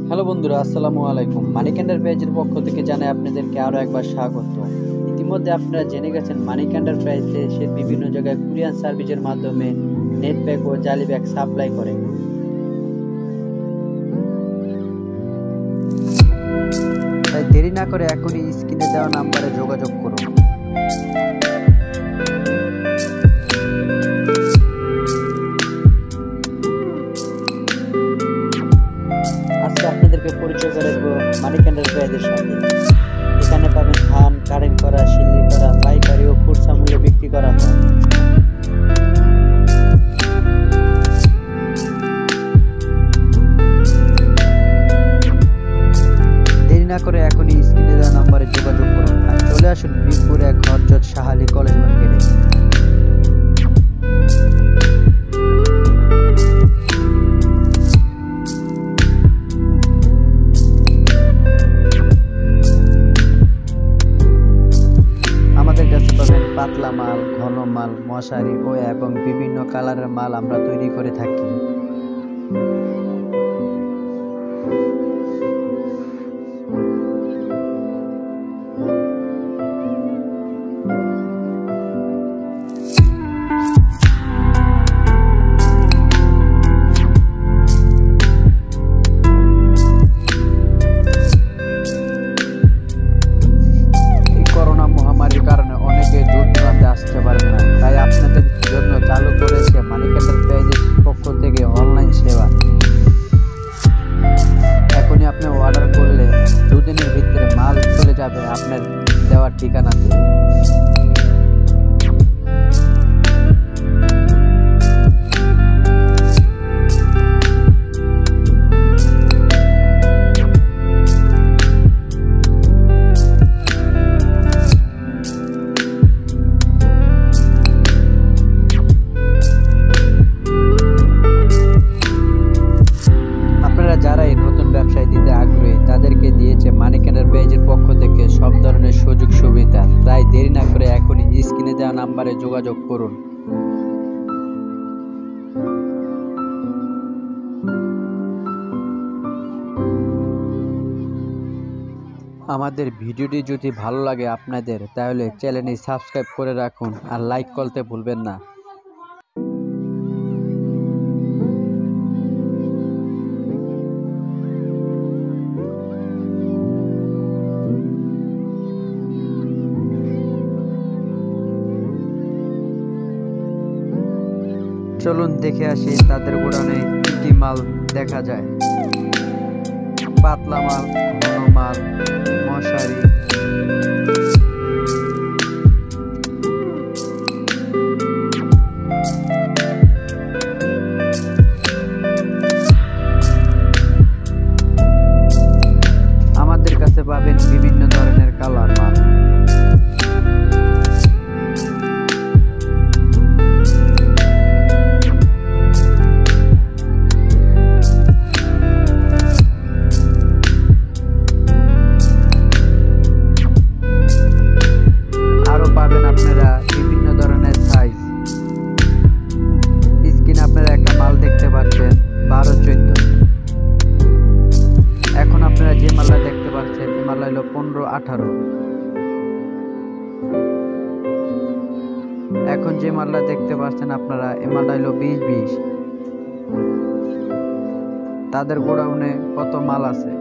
Hello বন্ধুরা, আসসালামু আলাইকুম। মানিক এন্টারপ্রাইজের পক্ষ থেকে জানাই আপনাদেরকে আরও একবার স্বাগত। ইতিমধ্যে আপনারা জেনে গেছেন মানিক এন্টারপ্রাইজ দেশের বিভিন্ন জায়গায় কুরিয়ার সার্ভিসের মাধ্যমে নেট প্যাক ও জালি ব্যাগ সাপ্লাই করে। তাই দেরি না করে এখনই স্ক্রিনে দেওয়া নাম্বারে যোগাযোগ করুন। আজকে আপনাদেরকে পরিচয় করে দেব মানিক এন্টারপ্রাইজের সাথে। এখানে পাবেন ধান কারেন্ট করা, শিল্লি করা, পাইকারি ও খুচরা মূল্যে বিক্রি করা হয়। দেরি না করে এখনই স্ক্রিনে দেওয়া নাম্বারে যোগাযোগ করুন আর চলে আসুন মিরপুর 1 হযরত শাহ আলী কলেজ মার্কেটে। আমাদের কাছে পাবেন পাতলা মাল, ঘন মাল, মশারি ও এবং বিভিন্ন কালারের মাল আমরা তৈরি করে থাকি। কারণে অনেকে দূর দূরান্তে আসতে পারেন না, তাই আপনাদের জন্য চালু করেছে মানিক এন্টারপ্রাইজের পক্ষ থেকে অনলাইন সেবা। এখনই আপনি অর্ডার করলে 2 দিনের ভিতরে মাল চলে যাবে আপনার দেওয়ার ঠিকানাতে। যারা এই নতুন ব্যবসায় দিতে আগ্রহী তাদেরকে দিয়েছে মানিক এন্টারপ্রাইজের পক্ষ থেকে সব ধরনের সুযোগ সুবিধা। তাই দেরি না করে এখনই স্ক্রিনে দেওয়া নাম্বারে যোগাযোগ করুন। আমাদের ভিডিওটি যদি ভালো লাগে আপনাদের, তাহলে চ্যানেলটি সাবস্ক্রাইব করে রাখুন আর লাইক করতে ভুলবেন না। চলুন দেখে আসি তাদের গোডাউনে কি কি মাল দেখা যায়। পাতলা মাল, ঘন মাল, মশারি, আমাদের কাছে পাবেন বিভিন্ন ধরনের কালার মাল। এখন আপনারা যে মালটা দেখতে পাচ্ছেন এই মালটা হলো 15-18। এখন যে মালটা দেখতে পাচ্ছেন আপনারা এই মালটা হলো 20-20। তাদের গোডাউনে কত মাল আছে।